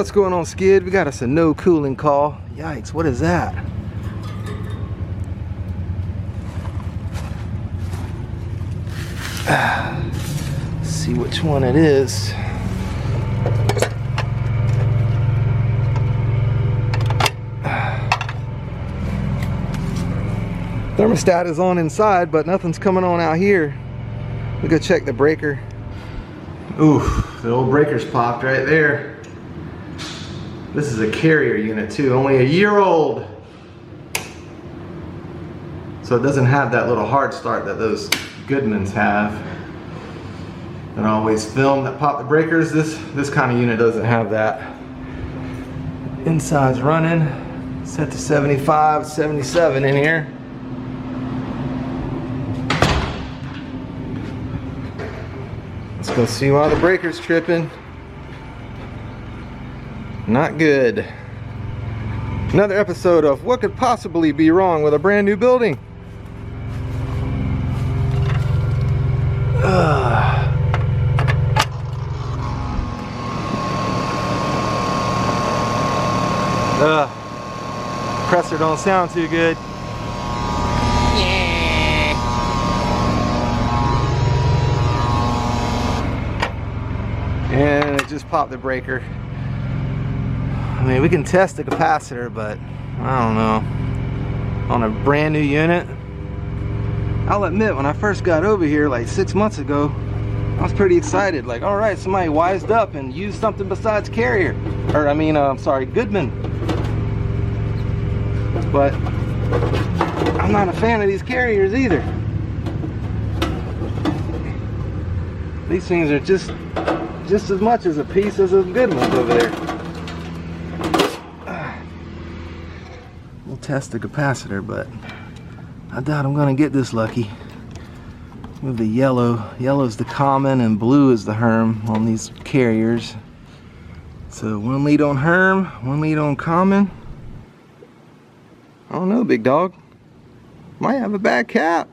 What's going on, Skid? We got us a no cooling call. Yikes, what is that? Let's see which one it is. Thermostat is on inside, but nothing's coming on out here. We go check the breaker. Oof, the old breaker's popped right there. This is a carrier unit too, only a year old. So it doesn't have that little hard start that those Goodmans have. And I always film that pop the breakers. This kind of unit doesn't have that. Inside's running, set to 75, 77 in here. Let's go see why the breaker's tripping. Not good. Another episode of what could possibly be wrong with a brand new building. Compressor don't sound too good. And it just popped the breaker. I mean, we can test the capacitor, but I don't know. On a brand new unit, I'll admit, when I first got over here like 6 months ago, I was pretty excited. Like, all right, somebody wised up and used something besides carrier. Or, I mean, sorry, Goodman. But I'm not a fan of these carriers either. These things are just as much as a piece as a good ones over there. We'll test the capacitor, but I doubt I'm gonna get this lucky. Move the yellow. Yellow's the common and blue is the Herm on these carriers. So 1 lead on Herm, 1 lead on common. I don't know, big dog. Might have a bad cap.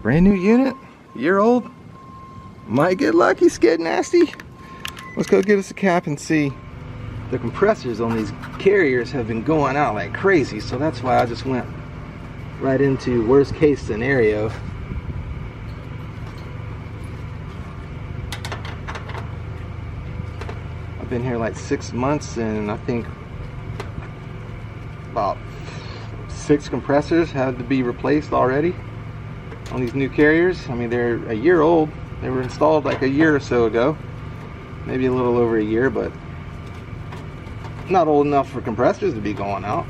Brand new unit, year old. Might get lucky, Skid Nasty. Let's go get us a cap and see. The compressors on these carriers have been going out like crazy, so that's why I just went right into worst case scenario. I've been here like 6 months, and I think about 6 compressors had to be replaced already on these new carriers. I mean, they're a year old. They were installed like a year or so ago, maybe a little over a year, but not old enough for compressors to be going out.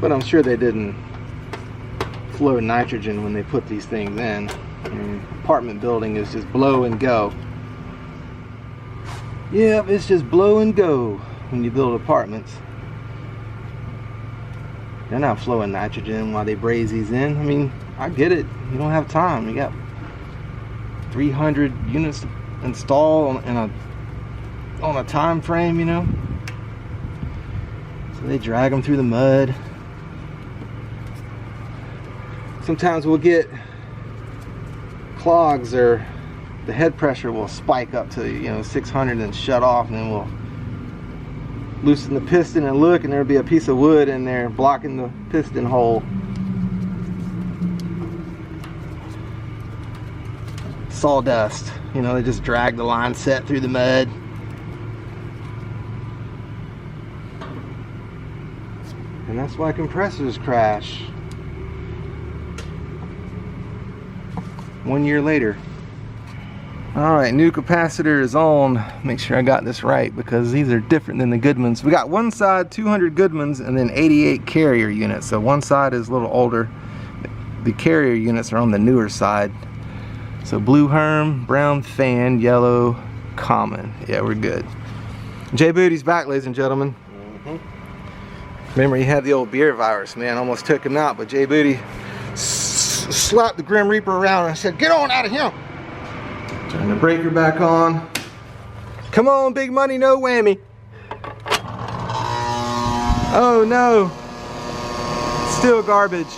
But I'm sure they didn't flow nitrogen when they put these things in. I mean, apartment building is just blow and go. Yep, it's just blow and go when you build apartments. They're not flowing nitrogen while they braze these in. I mean, I get it. You don't have time. You got 300 units to install on a time frame, you know. So they drag them through the mud. Sometimes we'll get clogs, or the head pressure will spike up to 600 and shut off, and then we'll loosen the piston and look, and there'll be a piece of wood in there blocking the piston hole. Sawdust, they just drag the line set through the mud. And that's why compressors crash. 1 year later. Alright, new capacitor is on. Make sure I got this right, because these are different than the Goodmans. We got one side 200 Goodmans and then 88 carrier units. So one side is a little older. The carrier units are on the newer side. So blue Herm, brown fan, yellow common. Yeah, we're good. J Booty's back, ladies and gentlemen. Remember, he had the old beer virus, man. Almost took him out, but J Booty slapped the Grim Reaper around and said, "Get on out of here." Turn the breaker back on. Come on, big money, no whammy. Oh no. Still garbage.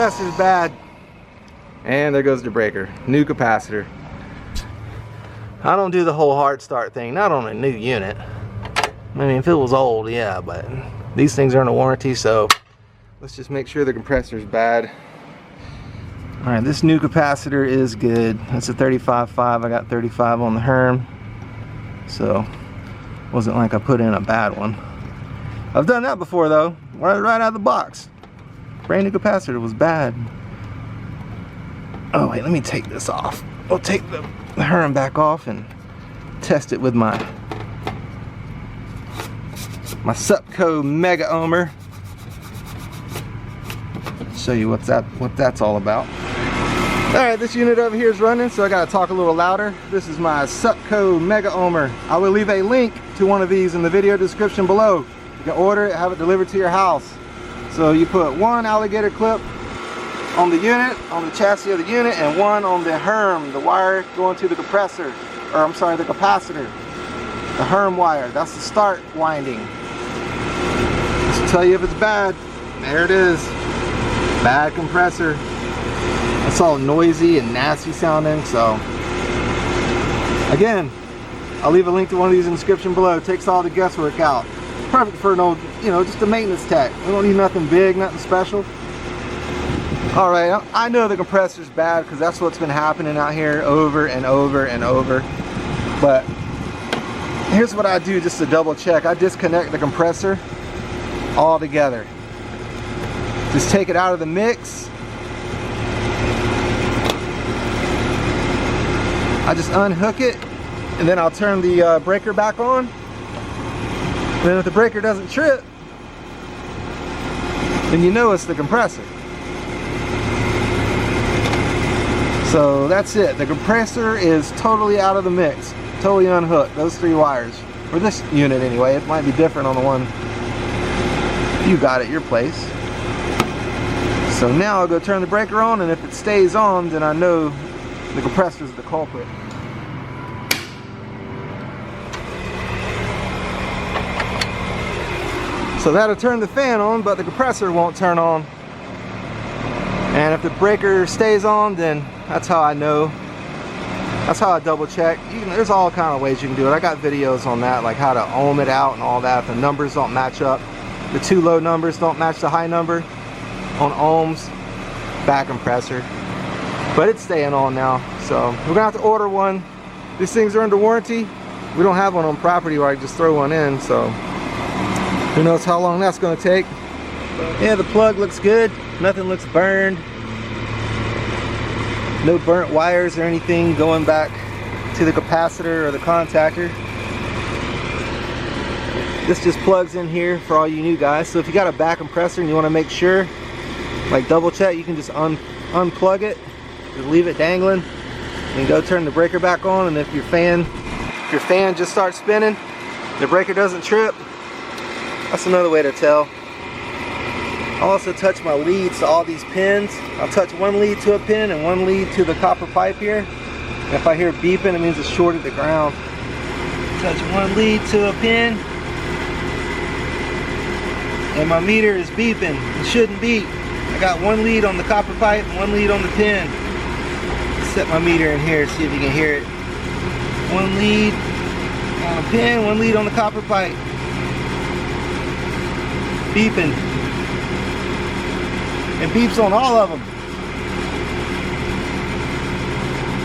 compressor's bad. And there goes the breaker. New capacitor. I don't do the whole hard start thing, not on a new unit. I mean, if it was old, yeah, but these things are under warranty, so let's just make sure the compressor's bad. All right, this new capacitor is good. That's a 35.5. I got 35 on the Herm, so wasn't like I put in a bad one. I've done that before though, right out of the box. Brand new capacitor was bad. Oh wait, let me take this off. I'll take the Herm back off and test it with my Supco Mega Ohmer. Show you what that's all about. Alright, this unit over here is running, so I gotta talk a little louder. This is my Supco Mega Ohmer. I will leave a link to one of these in the video description below. You can order it, have it delivered to your house. So you put one alligator clip on the unit, on the chassis of the unit, and one on the Herm, the wire going to the compressor, or I'm sorry, the capacitor. The Herm wire, that's the start winding. Just to tell you if it's bad, there it is. Bad compressor. It's all noisy and nasty sounding, so again, I'll leave a link to one of these in the description below. It takes all the guesswork out. Perfect for an old, you know, just a maintenance tech. We don't need nothing big, nothing special. All right, I know the compressor's bad because that's what's been happening out here over and over and over. But here's what I do just to double check. I disconnect the compressor altogether. Just take it out of the mix. I just unhook it, and then I'll turn the breaker back on. And then if the breaker doesn't trip, then you know it's the compressor. So that's it. The compressor is totally out of the mix. Totally unhooked. Those three wires. For this unit anyway. It might be different on the one you got at your place. So now I'll go turn the breaker on, and if it stays on, then I know the compressor is the culprit. So that'll turn the fan on, but the compressor won't turn on. And if the breaker stays on, then that's how I know. That's how I double check. There's all kind of ways you can do it. I got videos on that, like how to ohm it out and all that. The numbers don't match up. The two low numbers don't match the high number on ohms. Bad compressor. But it's staying on now, so we're gonna have to order one. These things are under warranty. We don't have one on property where I can just throw one in, so who knows how long that's gonna take. Yeah, the plug looks good. Nothing looks burned. No burnt wires or anything going back to the capacitor or the contactor. This just plugs in here for all you new guys. So if you got a back compressor and you want to make sure, like double check, you can just unplug it. Just leave it dangling and go turn the breaker back on, and if your fan just starts spinning, the breaker doesn't trip, that's another way to tell. I'll also touch my leads to all these pins. I'll touch one lead to a pin and one lead to the copper pipe here. And if I hear beeping, it means it's short at the ground. Touch one lead to a pin, and my meter is beeping. It shouldn't beep. I got one lead on the copper pipe and one lead on the pin. Set my meter in here, see if you can hear it. One lead on a pin, one lead on the copper pipe. Beeping. It beeps on all of them.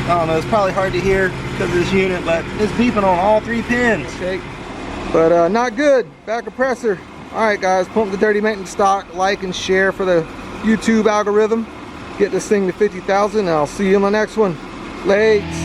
I don't know, it's probably hard to hear because of this unit, but it's beeping on all three pins. But not good. Bad compressor. Alright guys, pump the Dirty Maintenance stock, like and share for the YouTube algorithm. Get this thing to 50,000, and I'll see you in my next one. Lates.